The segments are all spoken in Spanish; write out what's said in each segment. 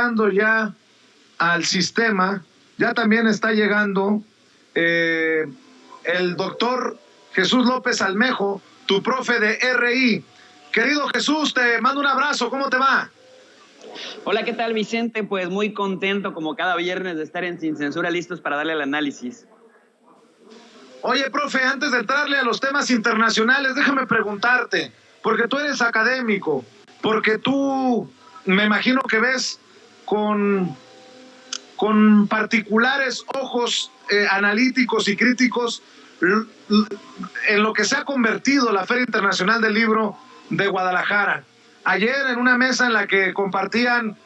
llegando ya al sistema, ya también está llegando el doctor Jesús López Almejo, tu profe de RI. Querido Jesús, te mando un abrazo, ¿cómo te va? Hola, ¿qué tal, Vicente? Pues muy contento como cada viernes de estar en Sin Censura, listos para darle el análisis. Oye, profe, antes de entrarle a los temas internacionales, déjame preguntarte, porque tú eres académico, porque tú me imagino que ves con particulares ojos analíticos y críticos en lo que se ha convertido la Feria Internacional del Libro de Guadalajara. Ayer en una mesa en la que compartían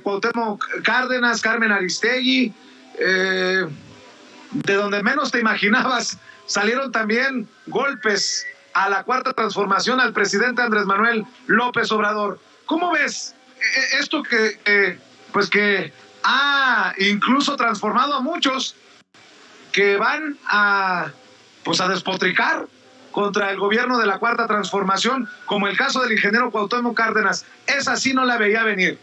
Cuauhtémoc Cárdenas, Carmen Aristegui, de donde menos te imaginabas, salieron también golpes a la Cuarta Transformación, al presidente Andrés Manuel López Obrador. ¿Cómo ves esto que ha incluso transformado a muchos que van a despotricar contra el gobierno de la Cuarta Transformación, como el caso del ingeniero Cuauhtémoc Cárdenas? Esa sí no la veía venir.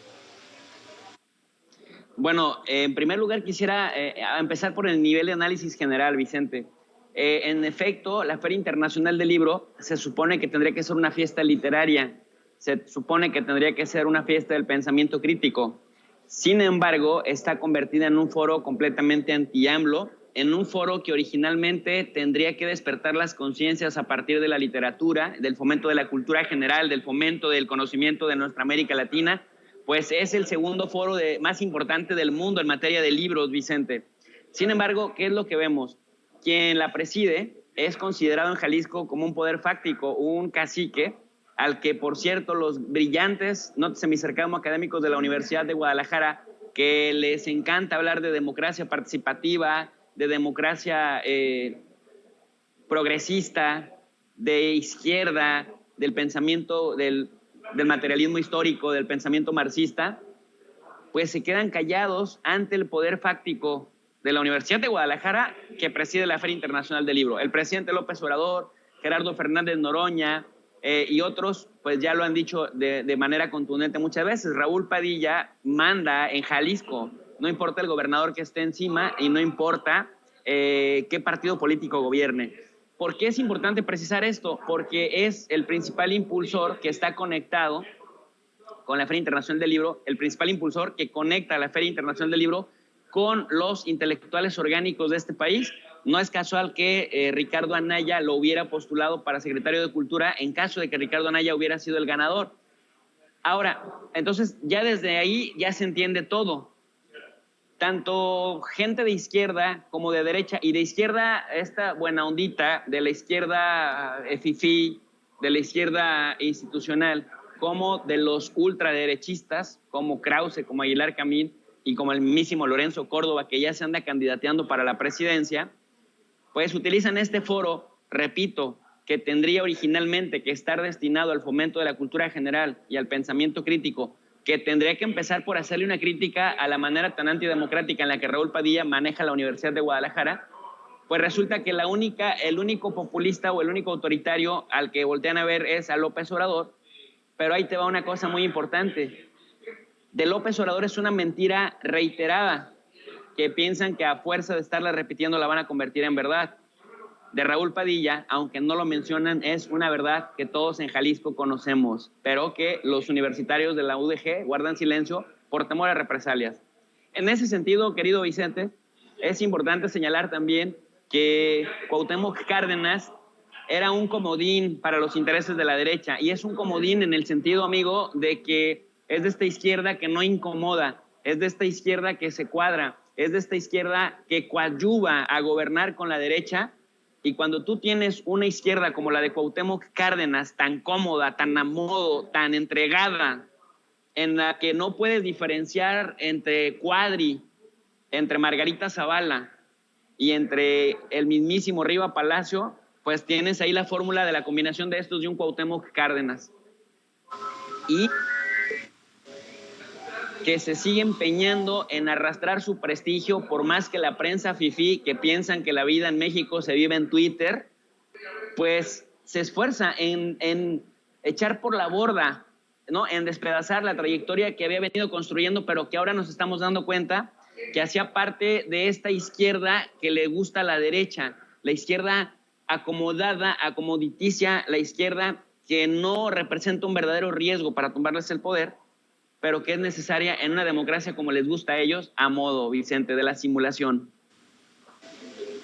Bueno, en primer lugar quisiera empezar por el nivel de análisis general, Vicente. En efecto, la Feria Internacional del Libro se supone que tendría que ser una fiesta literaria, se supone que tendría que ser una fiesta del pensamiento crítico. Sin embargo, está convertida en un foro completamente anti-AMLO, en un foro que originalmente tendría que despertar las conciencias a partir de la literatura, del fomento de la cultura general, del fomento del conocimiento de nuestra América Latina. Pues es el segundo foro más importante del mundo en materia de libros, Vicente. Sin embargo, ¿qué es lo que vemos? Quien la preside es considerado en Jalisco como un poder fáctico, un cacique, al que, por cierto, los brillantes, nótese mis cercanos académicos de la Universidad de Guadalajara, que les encanta hablar de democracia participativa, de democracia progresista, de izquierda, del pensamiento del materialismo histórico, del pensamiento marxista, pues se quedan callados ante el poder fáctico de la Universidad de Guadalajara, que preside la Feria Internacional del Libro. El presidente López Obrador, Gerardo Fernández Noroña y otros, pues ya lo han dicho de manera contundente muchas veces. Raúl Padilla manda en Jalisco, no importa el gobernador que esté encima y no importa qué partido político gobierne. ¿Por qué es importante precisar esto? Porque es el principal impulsor que está conectado con la Feria Internacional del Libro, el principal impulsor que conecta a la Feria Internacional del Libro con los intelectuales orgánicos de este país. No es casual que Ricardo Anaya lo hubiera postulado para secretario de Cultura en caso de que Ricardo Anaya hubiera sido el ganador. Ahora, entonces ya desde ahí ya se entiende todo. Tanto gente de izquierda como de derecha, y de izquierda esta buena ondita, de la izquierda fifí, de la izquierda institucional, como de los ultraderechistas, como Krause, como Aguilar Camín y como el mismísimo Lorenzo Córdoba, que ya se anda candidateando para la presidencia, pues utilizan este foro, repito, que tendría originalmente que estar destinado al fomento de la cultura general y al pensamiento crítico, que tendría que empezar por hacerle una crítica a la manera tan antidemocrática en la que Raúl Padilla maneja la Universidad de Guadalajara, pues resulta que el único populista o el único autoritario al que voltean a ver es a López Obrador. Pero ahí te va una cosa muy importante. De López Obrador es una mentira reiterada, que piensan que a fuerza de estarla repitiendo la van a convertir en verdad. De Raúl Padilla, aunque no lo mencionan, es una verdad que todos en Jalisco conocemos, pero que los universitarios de la UDG guardan silencio por temor a represalias. En ese sentido, querido Vicente, es importante señalar también que Cuauhtémoc Cárdenas era un comodín para los intereses de la derecha, y es un comodín en el sentido, amigo, de que es de esta izquierda que no incomoda, es de esta izquierda que se cuadra, es de esta izquierda que coadyuva a gobernar con la derecha. Y cuando tú tienes una izquierda como la de Cuauhtémoc Cárdenas, tan cómoda, tan a modo, tan entregada, en la que no puedes diferenciar entre Cuadri, entre Margarita Zavala y entre el mismísimo Riva Palacio, pues tienes ahí la fórmula de la combinación de estos y un Cuauhtémoc Cárdenas. Y que se sigue empeñando en arrastrar su prestigio, por más que la prensa fifí, que piensan que la vida en México se vive en Twitter, pues se esfuerza en echar por la borda ¿no?, en despedazar la trayectoria que había venido construyendo, pero que ahora nos estamos dando cuenta que hacía parte de esta izquierda que le gusta a la derecha, la izquierda acomodada, acomoditicia, la izquierda que no representa un verdadero riesgo para tumbarles el poder, pero que es necesaria en una democracia como les gusta a ellos, a modo, Vicente, de la simulación.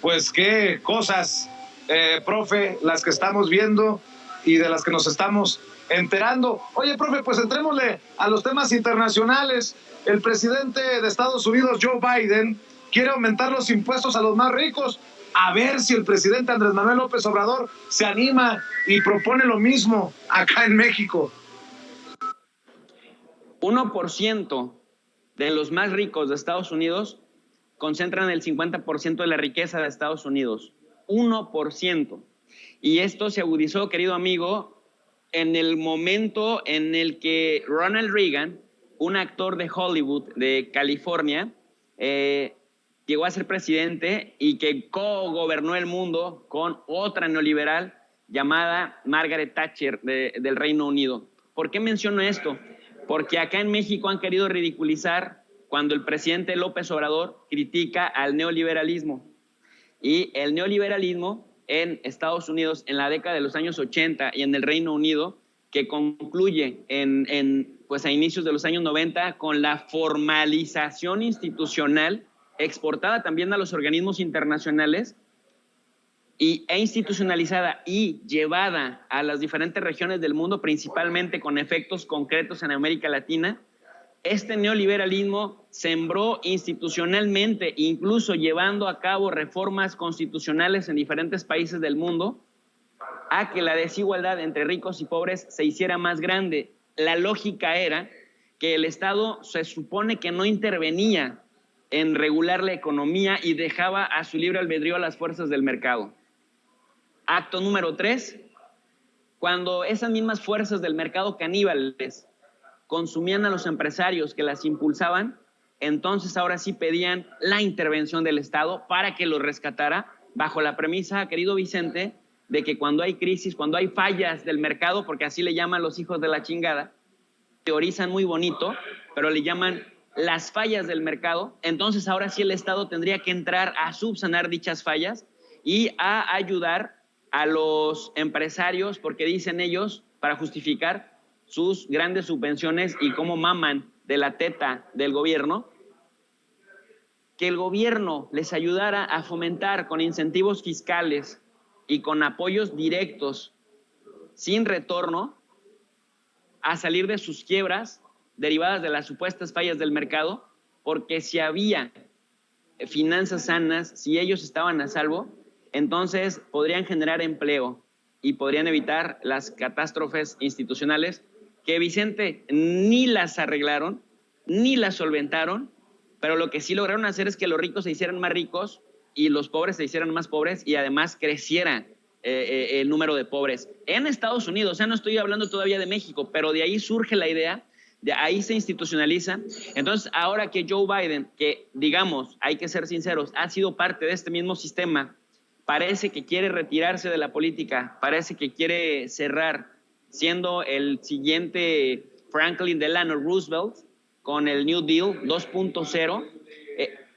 Pues qué cosas, profe, las que estamos viendo y de las que nos estamos enterando. Oye, profe, pues entrémosle a los temas internacionales. El presidente de Estados Unidos, Joe Biden, quiere aumentar los impuestos a los más ricos. A ver si el presidente Andrés Manuel López Obrador se anima y propone lo mismo acá en México. 1% de los más ricos de Estados Unidos concentran el 50% de la riqueza de Estados Unidos. 1%. Y esto se agudizó, querido amigo, en el momento en el que Ronald Reagan, un actor de Hollywood de California, llegó a ser presidente y que co-gobernó el mundo con otra neoliberal llamada Margaret Thatcher del Reino Unido. ¿Por qué menciono esto? Porque acá en México han querido ridiculizar cuando el presidente López Obrador critica al neoliberalismo. Y el neoliberalismo en Estados Unidos en la década de los años 80 y en el Reino Unido, que concluye pues a inicios de los años 90 con la formalización institucional exportada también a los organismos internacionales e institucionalizada y llevada a las diferentes regiones del mundo, principalmente con efectos concretos en América Latina. Este neoliberalismo sembró institucionalmente, incluso llevando a cabo reformas constitucionales en diferentes países del mundo, a que la desigualdad entre ricos y pobres se hiciera más grande. La lógica era que el Estado se supone que no intervenía en regular la economía y dejaba a su libre albedrío a las fuerzas del mercado. Acto número 3, cuando esas mismas fuerzas del mercado caníbales consumían a los empresarios que las impulsaban, entonces ahora sí pedían la intervención del Estado para que los rescatara, bajo la premisa, querido Vicente, de que cuando hay crisis, cuando hay fallas del mercado, porque así le llaman los hijos de la chingada, teorizan muy bonito, pero le llaman las fallas del mercado, entonces ahora sí el Estado tendría que entrar a subsanar dichas fallas y a ayudar a los empresarios, porque dicen ellos, para justificar sus grandes subvenciones y cómo maman de la teta del gobierno, que el gobierno les ayudara a fomentar con incentivos fiscales y con apoyos directos, sin retorno, a salir de sus quiebras derivadas de las supuestas fallas del mercado, porque si había finanzas sanas, si ellos estaban a salvo, entonces podrían generar empleo y podrían evitar las catástrofes institucionales que, Vicente, ni las arreglaron, ni las solventaron, pero lo que sí lograron hacer es que los ricos se hicieran más ricos y los pobres se hicieran más pobres y además creciera el número de pobres. En Estados Unidos, o sea, no estoy hablando todavía de México, pero de ahí surge la idea, de ahí se institucionaliza. Entonces, ahora que Joe Biden, que digamos, hay que ser sinceros, ha sido parte de este mismo sistema, parece que quiere retirarse de la política, parece que quiere cerrar, siendo el siguiente Franklin Delano Roosevelt con el New Deal 2.0.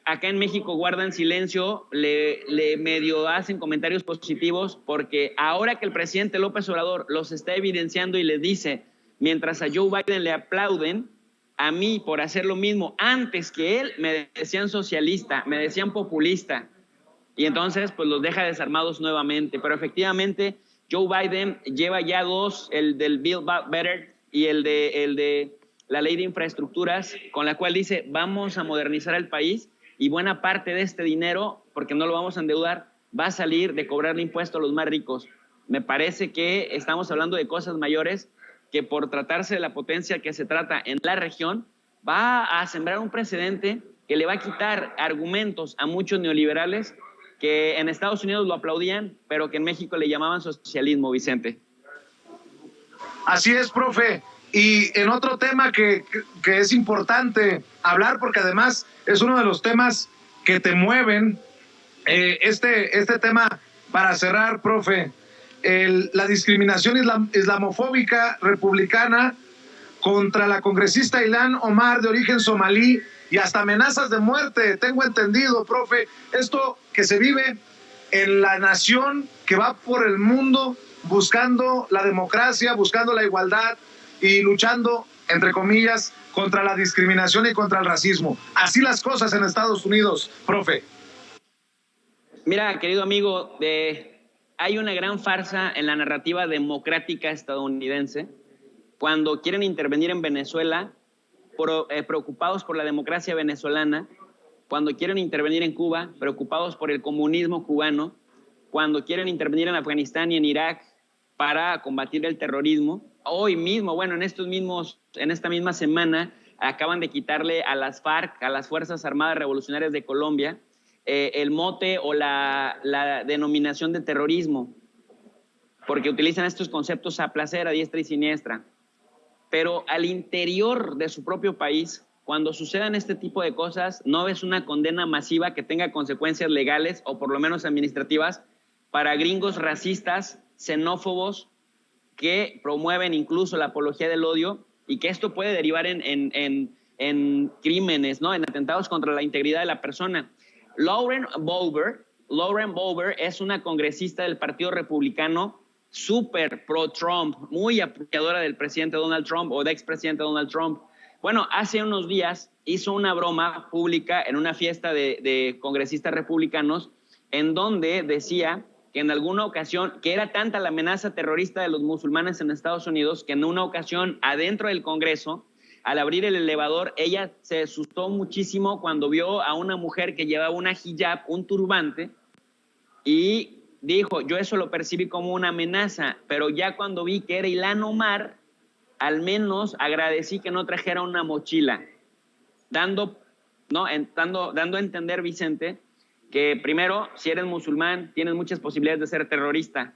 Acá en México guardan silencio, le medio hacen comentarios positivos, porque ahora que el presidente López Obrador los está evidenciando y les dice, mientras a Joe Biden le aplauden, a mí por hacer lo mismo antes que él me decían socialista, me decían populista, y entonces pues los deja desarmados nuevamente. Pero efectivamente Joe Biden lleva ya dos, el del Build Back Better y el de la ley de infraestructuras, con la cual dice vamos a modernizar el país, y buena parte de este dinero, porque no lo vamos a endeudar, va a salir de cobrarle impuesto a los más ricos. Me parece que estamos hablando de cosas mayores, que por tratarse de la potencia que se trata en la región, va a sembrar un precedente que le va a quitar argumentos a muchos neoliberales que en Estados Unidos lo aplaudían, pero que en México le llamaban socialismo, Vicente. Así es, profe. Y en otro tema que es importante hablar, porque además es uno de los temas que te mueven, este tema, para cerrar, profe, la discriminación islamofóbica republicana contra la congresista Ilhan Omar, de origen somalí, y hasta amenazas de muerte, tengo entendido, profe. Esto que se vive en la nación que va por el mundo buscando la democracia, buscando la igualdad y luchando, entre comillas, contra la discriminación y contra el racismo. Así las cosas en Estados Unidos, profe. Mira, querido amigo, hay una gran farsa en la narrativa democrática estadounidense cuando quieren intervenir en Venezuela, preocupados por la democracia venezolana, cuando quieren intervenir en Cuba, preocupados por el comunismo cubano, cuando quieren intervenir en Afganistán y en Irak para combatir el terrorismo. Hoy mismo, bueno, en esta misma semana, acaban de quitarle a las FARC, a las Fuerzas Armadas Revolucionarias de Colombia, el mote o la denominación de terrorismo, porque utilizan estos conceptos a placer, a diestra y siniestra. Pero al interior de su propio país, cuando sucedan este tipo de cosas, no ves una condena masiva que tenga consecuencias legales o por lo menos administrativas para gringos racistas, xenófobos, que promueven incluso la apología del odio, y que esto puede derivar en crímenes, ¿no? En atentados contra la integridad de la persona. Lauren Boebert es una congresista del Partido Republicano súper pro-Trump, muy apoyadora del presidente Donald Trump o del expresidente Donald Trump. Bueno, hace unos días hizo una broma pública en una fiesta de congresistas republicanos en donde decía que en alguna ocasión, que era tanta la amenaza terrorista de los musulmanes en Estados Unidos, que en una ocasión adentro del Congreso, al abrir el elevador, ella se asustó muchísimo cuando vio a una mujer que llevaba una hijab, un turbante, y dijo, yo eso lo percibí como una amenaza, pero ya cuando vi que era Ilhan Omar, al menos agradecí que no trajera una mochila, dando a entender, Vicente, que primero, si eres musulmán, tienes muchas posibilidades de ser terrorista.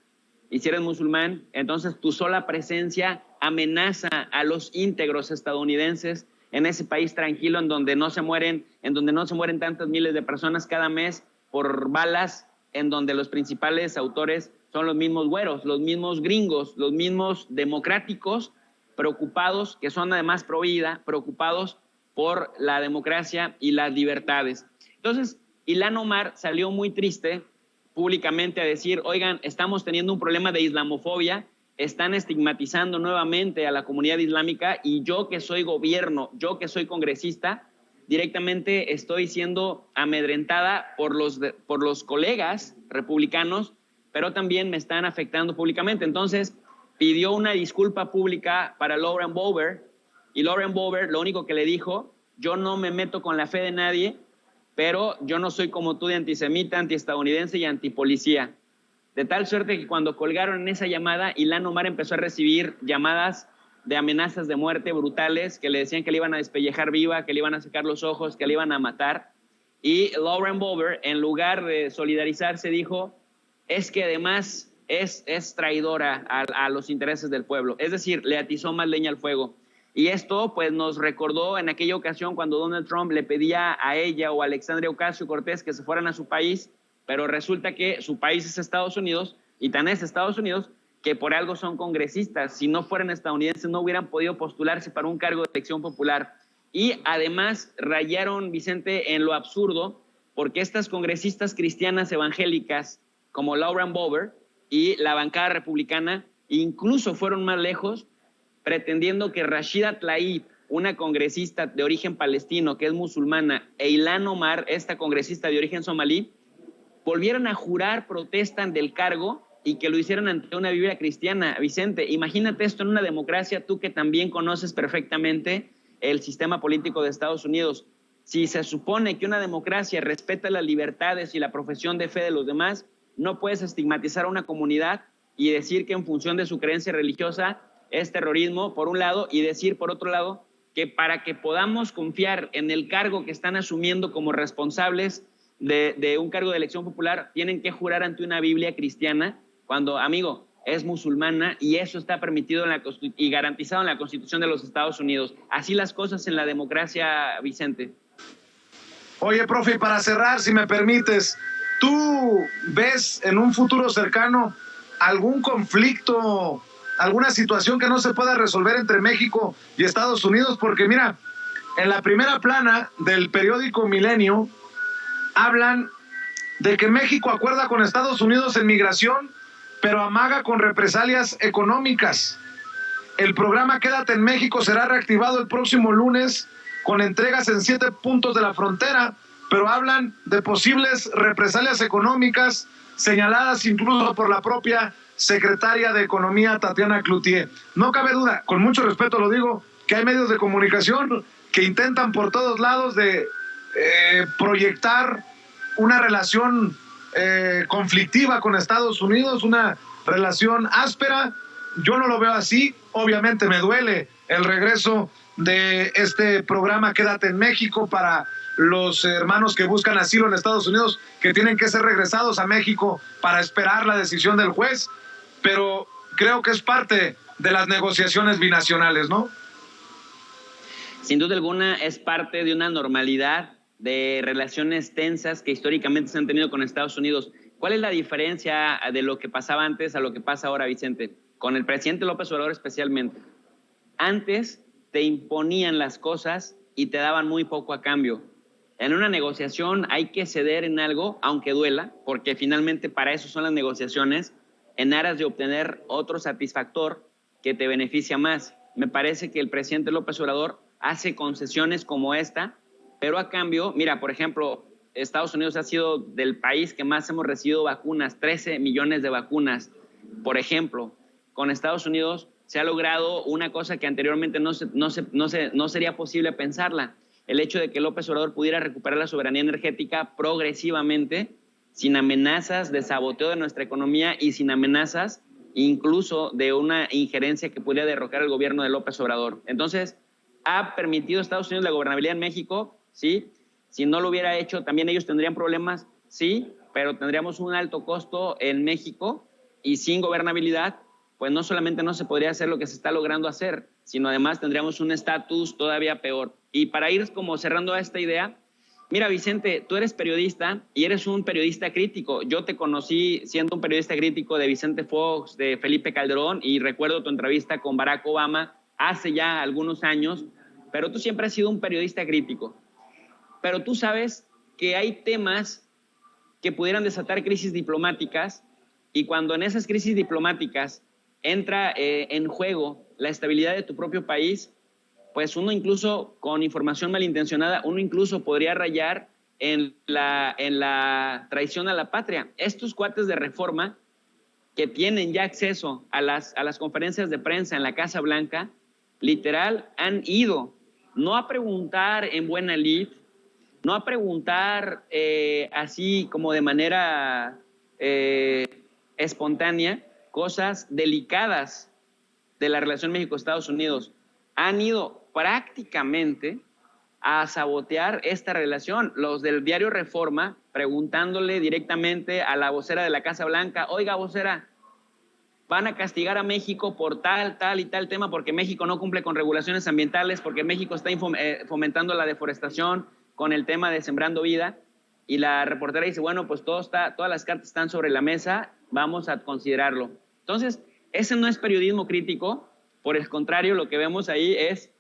Y si eres musulmán, entonces tu sola presencia amenaza a los íntegros estadounidenses en ese país tranquilo en donde no se mueren tantas miles de personas cada mes por balas, en donde los principales autores son los mismos güeros, los mismos gringos, los mismos democráticos, preocupados, que son además pro vida, preocupados por la democracia y las libertades. Entonces, Ilhan Omar salió muy triste públicamente a decir, oigan, estamos teniendo un problema de islamofobia, están estigmatizando nuevamente a la comunidad islámica, y yo que soy gobierno, yo que soy congresista, directamente estoy siendo amedrentada por los colegas republicanos, pero también me están afectando públicamente. Entonces pidió una disculpa pública para Lauren Boebert, y Lauren Boebert lo único que le dijo, yo no me meto con la fe de nadie, pero yo no soy como tú de antisemita, antiestadounidense y antipolicía. De tal suerte que cuando colgaron en esa llamada, Ilhan Omar empezó a recibir llamadas de amenazas de muerte brutales, que le decían que le iban a despellejar viva, que le iban a sacar los ojos, que le iban a matar. Y Lauren Boebert, en lugar de solidarizarse, dijo, es que además es traidora a los intereses del pueblo. Es decir, le atizó más leña al fuego. Y esto pues nos recordó en aquella ocasión cuando Donald Trump le pedía a ella o a Alexandria Ocasio-Cortez que se fueran a su país, pero resulta que su país es Estados Unidos, y tan es Estados Unidos que por algo son congresistas. Si no fueran estadounidenses no hubieran podido postularse para un cargo de elección popular. Y además rayaron, Vicente, en lo absurdo, porque estas congresistas cristianas evangélicas como Lauren Boebert y la bancada republicana incluso fueron más lejos, pretendiendo que Rashida Tlaib, una congresista de origen palestino que es musulmana, e Ilhan Omar, esta congresista de origen somalí, volvieron a jurar, protestan del cargo, y que lo hicieron ante una Biblia cristiana. Vicente, imagínate esto en una democracia, tú que también conoces perfectamente el sistema político de Estados Unidos. Si se supone que una democracia respeta las libertades y la profesión de fe de los demás, no puedes estigmatizar a una comunidad y decir que en función de su creencia religiosa es terrorismo, por un lado, y decir, por otro lado, que para que podamos confiar en el cargo que están asumiendo como responsables de un cargo de elección popular, tienen que jurar ante una Biblia cristiana, cuando, amigo, es musulmana, y eso está permitido y garantizado en la Constitución de los Estados Unidos. Así las cosas en la democracia, Vicente. Oye, profe, y para cerrar, si me permites, ¿tú ves en un futuro cercano algún conflicto alguna situación que no se pueda resolver entre México y Estados Unidos, porque mira, en la primera plana del periódico Milenio hablan de que México acuerda con Estados Unidos en migración, pero amaga con represalias económicas. El programa Quédate en México será reactivado el próximo lunes con entregas en 7 puntos de la frontera, pero hablan de posibles represalias económicas señaladas incluso por la propia secretaria de Economía, Tatiana Cloutier. No cabe duda, con mucho respeto lo digo, que hay medios de comunicación que intentan por todos lados de proyectar una relación conflictiva con Estados Unidos, una relación áspera. Yo no lo veo así. Obviamente me duele el regreso de este programa Quédate en México para los hermanos que buscan asilo en Estados Unidos, que tienen que ser regresados a México para esperar la decisión del juez, pero creo que es parte de las negociaciones binacionales, ¿no? Sin duda alguna es parte de una normalidad de relaciones tensas que históricamente se han tenido con Estados Unidos. ¿Cuál es la diferencia de lo que pasaba antes a lo que pasa ahora, Vicente? Con el presidente López Obrador especialmente. Antes te imponían las cosas y te daban muy poco a cambio. En una negociación hay que ceder en algo, aunque duela, porque finalmente para eso son las negociaciones, en aras de obtener otro satisfactor que te beneficia más. Me parece que el presidente López Obrador hace concesiones como esta, pero a cambio, mira, por ejemplo, Estados Unidos ha sido del país que más hemos recibido vacunas, 13 millones de vacunas. Por ejemplo, con Estados Unidos se ha logrado una cosa que anteriormente no sería posible pensarla. El hecho de que López Obrador pudiera recuperar la soberanía energética progresivamente, sin amenazas de saboteo de nuestra economía y sin amenazas incluso de una injerencia que pudiera derrocar el gobierno de López Obrador. Entonces, ¿ha permitido Estados Unidos la gobernabilidad en México? Sí. Si no lo hubiera hecho, ¿también ellos tendrían problemas? Sí, pero tendríamos un alto costo en México y sin gobernabilidad, pues no solamente no se podría hacer lo que se está logrando hacer, sino además tendríamos un estatus todavía peor. Y para ir como cerrando a esta idea, mira, Vicente, tú eres periodista y eres un periodista crítico. Yo te conocí siendo un periodista crítico de Vicente Fox, de Felipe Calderón, y recuerdo tu entrevista con Barack Obama hace ya algunos años, pero tú siempre has sido un periodista crítico. Pero tú sabes que hay temas que pudieran desatar crisis diplomáticas, y cuando en esas crisis diplomáticas entra en juego la estabilidad de tu propio país, pues uno incluso con información malintencionada, uno incluso podría rayar en la traición a la patria. Estos cuates de Reforma que tienen ya acceso a las conferencias de prensa en la Casa Blanca, literal han ido no a preguntar en buena lid, no a preguntar así como de manera espontánea, cosas delicadas de la relación México-Estados Unidos. Han ido prácticamente a sabotear esta relación. Los del diario Reforma, preguntándole directamente a la vocera de la Casa Blanca, oiga, vocera, van a castigar a México por tal y tal tema, porque México no cumple con regulaciones ambientales, porque México está fomentando la deforestación con el tema de Sembrando Vida. Y la reportera dice, bueno, pues todas las cartas están sobre la mesa, vamos a considerarlo. Entonces, ese no es periodismo crítico. Por el contrario, lo que vemos ahí es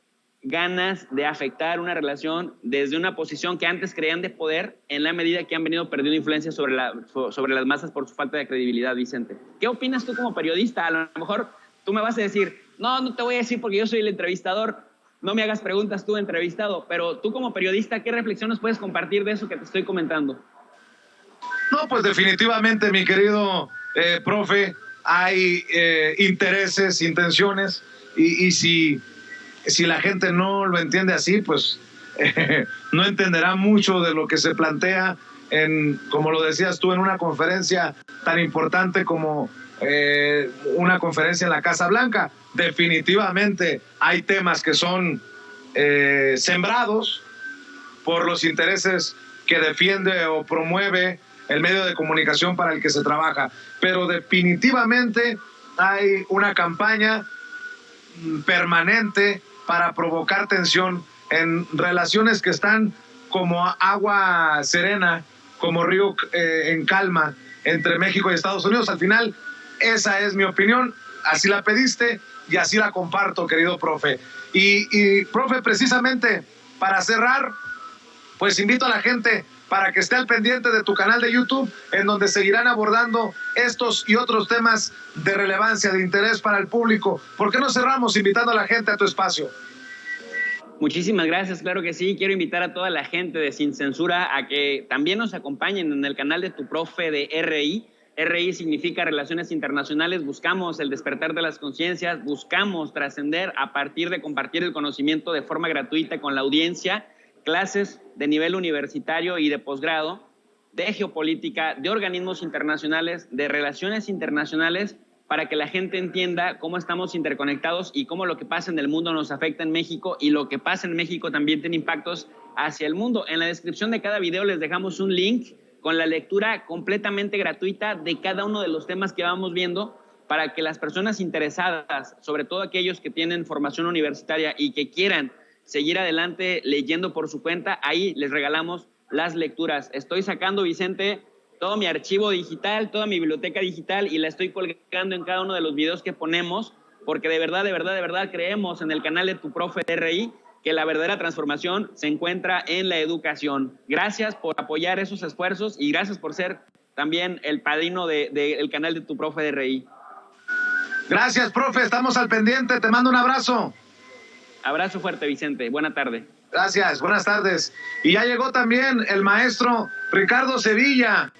ganas de afectar una relación desde una posición que antes creían de poder, en la medida que han venido perdiendo influencia sobre las masas por su falta de credibilidad, Vicente. ¿Qué opinas tú como periodista? A lo mejor tú me vas a decir, no te voy a decir porque yo soy el entrevistador, no me hagas preguntas tú, entrevistado, pero tú como periodista, ¿qué reflexiones puedes compartir de eso que te estoy comentando? No, pues definitivamente, mi querido profe, hay intereses, intenciones, y si la gente no lo entiende así, pues no entenderá mucho de lo que se plantea como lo decías tú, en una conferencia tan importante como una conferencia en la Casa Blanca. Definitivamente hay temas que son sembrados por los intereses que defiende o promueve el medio de comunicación para el que se trabaja, pero definitivamente hay una campaña permanente para provocar tensión en relaciones que están como agua serena, como río en calma entre México y Estados Unidos. Al final, esa es mi opinión. así la pediste y así la comparto, querido profe. Y profe, precisamente para cerrar, pues invito a la gente para que esté al pendiente de tu canal de YouTube, en donde seguirán abordando estos y otros temas de relevancia, de interés para el público. ¿Por qué no cerramos invitando a la gente a tu espacio? Muchísimas gracias, claro que sí. Quiero invitar a toda la gente de Sin Censura a que también nos acompañen en el canal de tu profe de RI. RI significa Relaciones Internacionales. Buscamos el despertar de las conciencias, buscamos trascender a partir de compartir el conocimiento de forma gratuita con la audiencia, clases de nivel universitario y de posgrado, de geopolítica, de organismos internacionales, de relaciones internacionales, para que la gente entienda cómo estamos interconectados y cómo lo que pasa en el mundo nos afecta en México y lo que pasa en México también tiene impactos hacia el mundo. En la descripción de cada video les dejamos un link con la lectura completamente gratuita de cada uno de los temas que vamos viendo, para que las personas interesadas, sobre todo aquellos que tienen formación universitaria y que quieran seguir adelante leyendo por su cuenta, ahí les regalamos las lecturas. Estoy sacando, Vicente, todo mi archivo digital, toda mi biblioteca digital, y la estoy colgando en cada uno de los videos que ponemos, porque de verdad creemos en el canal de tu profe de RI, que la verdadera transformación se encuentra en la educación. Gracias por apoyar esos esfuerzos y gracias por ser también el padrino del canal de tu profe de RI. Gracias, profe, estamos al pendiente, te mando un abrazo. Abrazo fuerte, Vicente. Buena tarde. Gracias, buenas tardes. Y ya llegó también el maestro Ricardo Sevilla,